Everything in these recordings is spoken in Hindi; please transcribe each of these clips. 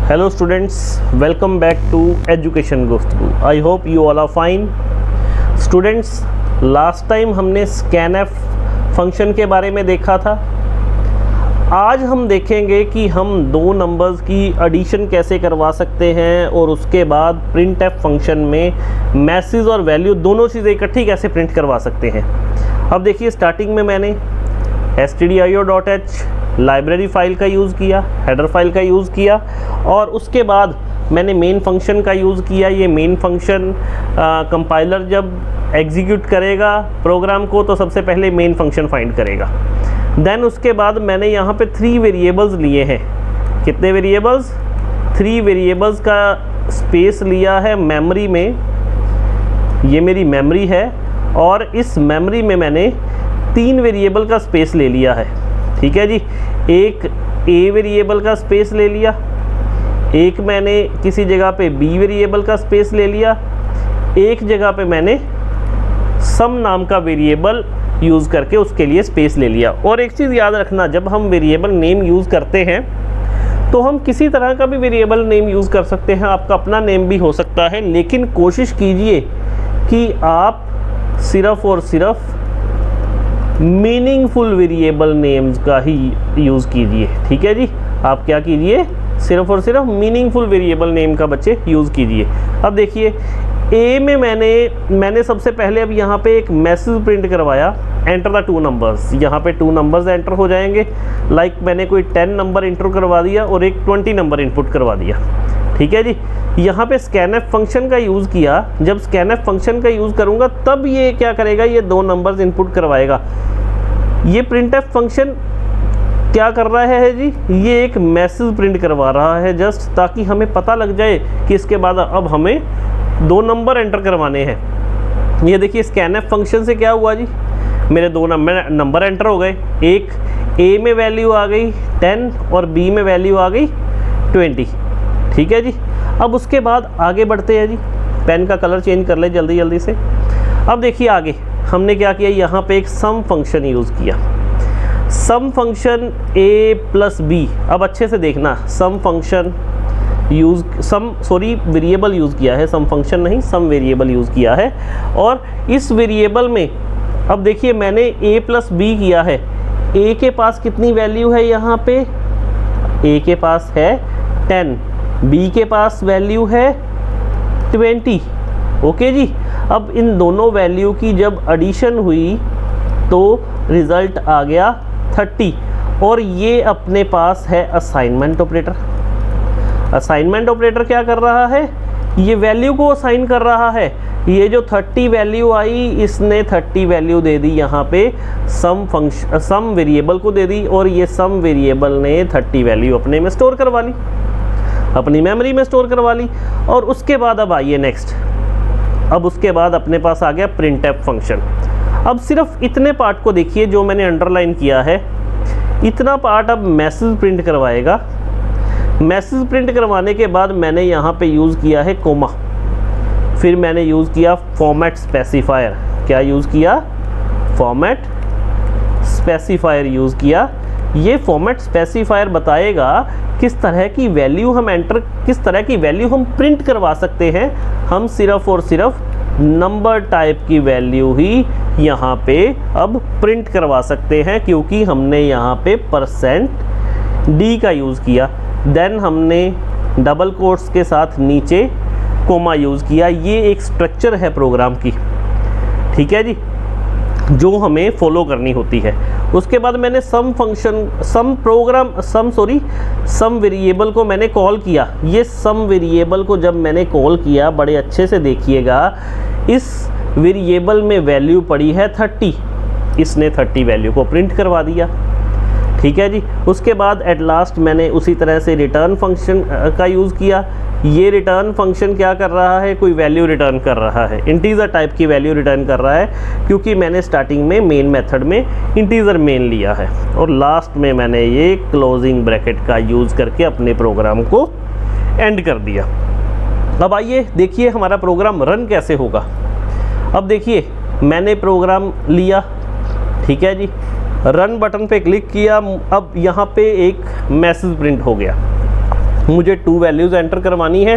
Hello students, welcome back to Education Guru. I hope you all are fine. Students, last time हमने scanf फंक्शन के बारे में देखा था. आज हम देखेंगे कि हम दो नंबर्स की एडिशन कैसे करवा सकते हैं और उसके बाद printf फंक्शन में मैसेज और वैल्यू दोनों चीज़ें इकट्ठी कैसे प्रिंट करवा सकते हैं. अब देखिए, स्टार्टिंग में मैंने stdio.h लाइब्रेरी फाइल का यूज़ किया, हेडर फाइल का यूज़ किया और उसके बाद मैंने मेन फंक्शन का यूज़ किया. ये मेन फंक्शन कंपाइलर जब एग्जीक्यूट करेगा प्रोग्राम को तो सबसे पहले मेन फंक्शन फाइंड करेगा. देन उसके बाद मैंने यहाँ पे 3 वेरिएबल्स लिए हैं. कितने वेरिएबल्स? 3 वेरिएबल्स का स्पेस लिया है मेमोरी में. ये मेरी मेमोरी है और इस मेमोरी में मैंने 3 वेरिएबल का स्पेस ले लिया है. ठीक है जी. एक ए वेरिएबल का स्पेस ले लिया, एक मैंने किसी जगह पे बी वेरिएबल का स्पेस ले लिया, एक जगह पे मैंने सम नाम का वेरिएबल यूज़ करके उसके लिए स्पेस ले लिया. और एक चीज़ याद रखना, जब हम वेरिएबल नेम यूज़ करते हैं तो हम किसी तरह का भी वेरिएबल नेम यूज़ कर सकते हैं. आपका अपना नेम भी हो सकता है, लेकिन कोशिश कीजिए कि आप सिर्फ़ और सिर्फ मीनिंगफुल वेरिएबल नेम्स का ही यूज़ कीजिए. ठीक है जी. आप क्या कीजिए, सिर्फ और सिर्फ मीनिंगफुल वेरिएबल नेम का बच्चे यूज़ कीजिए. अब देखिए, ए में मैंने सबसे पहले अब यहाँ पे एक मैसेज प्रिंट करवाया, एंटर द 2 नंबर्स. यहाँ पे 2 नंबर्स एंटर हो जाएंगे. लाइक मैंने कोई 10 नंबर इंटर करवा दिया और एक 20 नंबर इनपुट करवा दिया. ठीक है जी. यहाँ पे scanf फंक्शन का यूज़ किया. जब scanf फंक्शन का यूज़ करूँगा तब ये क्या करेगा, ये 2 नंबर्स इनपुट करवाएगा. ये printf फंक्शन क्या कर रहा है जी, ये एक मैसेज प्रिंट करवा रहा है जस्ट, ताकि हमें पता लग जाए कि इसके बाद अब हमें 2 नंबर एंटर करवाने हैं. ये देखिए, scanf फंक्शन से क्या हुआ जी, मेरे 2 नंबर एंटर हो गए. एक ए में वैल्यू आ गई 10 और बी में वैल्यू आ गई 20. ठीक है जी. अब उसके बाद आगे बढ़ते हैं जी. पेन का कलर चेंज कर ले जल्दी जल्दी से. अब देखिए आगे हमने क्या किया, यहाँ पे एक सम फंक्शन यूज़ किया. सम फंक्शन a प्लस बी. अब अच्छे से देखना, सम फंक्शन वेरिएबल यूज़ किया है, सम फंक्शन नहीं, सम वेरिएबल यूज़ किया है. और इस वेरिएबल में अब देखिए मैंने a प्लस बी किया है. a के पास कितनी वैल्यू है, यहाँ पे a के पास है 10, b के पास वैल्यू है 20. ओके जी. अब इन दोनों वैल्यू की जब एडिशन हुई तो रिज़ल्ट आ गया 30. और ये अपने पास है असाइनमेंट ऑपरेटर. असाइनमेंट ऑपरेटर क्या कर रहा है, ये वैल्यू को असाइन कर रहा है. ये जो 30 वैल्यू आई, इसने 30 वैल्यू दे दी यहाँ पे सम वेरिएबल को दे दी, और ये सम वेरिएबल ने 30 वैल्यू अपने में स्टोर करवा ली, अपनी मेमोरी में स्टोर करवा ली. और उसके बाद अब आइए नेक्स्ट. अब उसके बाद अपने पास आ गया printf फंक्शन. अब सिर्फ इतने पार्ट को देखिए जो मैंने अंडरलाइन किया है. इतना पार्ट अब मैसेज प्रिंट करवाएगा. मैसेज प्रिंट करवाने के बाद मैंने यहाँ पे यूज़ किया है कोमा. फिर मैंने यूज़ किया फॉर्मेट स्पेसिफायर. क्या यूज़ किया? फॉर्मेट स्पेसिफायर यूज़ किया. ये फॉर्मेट स्पेसिफायर बताएगा किस तरह की वैल्यू हम प्रिंट करवा सकते हैं. हम सिर्फ और सिर्फ नंबर टाइप की वैल्यू ही यहाँ पे अब प्रिंट करवा सकते हैं, क्योंकि हमने यहाँ पे %d का यूज़ किया. देन हमने डबल कोट्स के साथ नीचे कोमा यूज़ किया. ये एक स्ट्रक्चर है प्रोग्राम की. ठीक है जी, जो हमें फॉलो करनी होती है. उसके बाद मैंने सम वेरिएबल को मैंने कॉल किया. ये सम वेरिएबल को जब मैंने कॉल किया, बड़े अच्छे से देखिएगा, इस वेरिएबल में वैल्यू पड़ी है 30. इसने 30 वैल्यू को प्रिंट करवा दिया. ठीक है जी. उसके बाद एट लास्ट मैंने उसी तरह से रिटर्न फंक्शन का यूज़ किया. ये रिटर्न फंक्शन क्या कर रहा है, कोई वैल्यू रिटर्न कर रहा है, इंटीजर टाइप की वैल्यू रिटर्न कर रहा है, क्योंकि मैंने स्टार्टिंग में मेन मेथड में इंटीजर मेन लिया है. और लास्ट में मैंने ये क्लोजिंग ब्रैकेट का यूज़ करके अपने प्रोग्राम को एंड कर दिया. अब आइए देखिए हमारा प्रोग्राम रन कैसे होगा. अब देखिए मैंने प्रोग्राम लिया. ठीक है जी. रन बटन पे क्लिक किया. अब यहाँ पे एक मैसेज प्रिंट हो गया. मुझे 2 वैल्यूज़ एंटर करवानी है।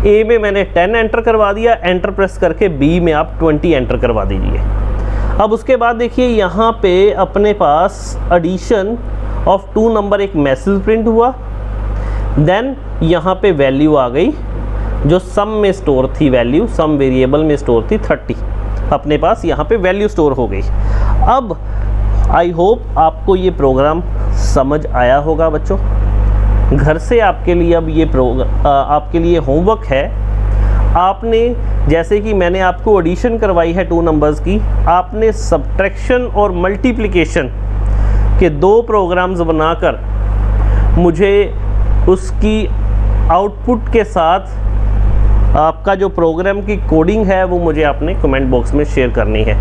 ए में मैंने 10 एंटर करवा दिया, एंटर प्रेस करके बी में आप 20 एंटर करवा दीजिए। अब उसके बाद देखिए यहाँ पे अपने पास एडिशन ऑफ 2 नंबर एक मैसेज प्रिंट हुआ, देन यहाँ पे वैल्यू आ गई जो सम में स्टोर थी, वैल्यू सम वेरिएबल में स्टोर थी 30, अपने पास यहाँ पे वैल्यू स्टोर हो गई। अब आई होप आपको ये प्रोग्राम समझ आया होगा बच्चों। घर से आपके लिए अब ये आपके लिए होमवर्क है। आपने जैसे कि मैंने आपको एडिशन करवाई है 2 नंबर्स की, आपने सब्ट्रैक्शन और मल्टीप्लिकेशन के 2 प्रोग्राम्स बनाकर मुझे उसकी आउटपुट के साथ आपका जो प्रोग्राम की कोडिंग है वो मुझे आपने कमेंट बॉक्स में शेयर करनी है।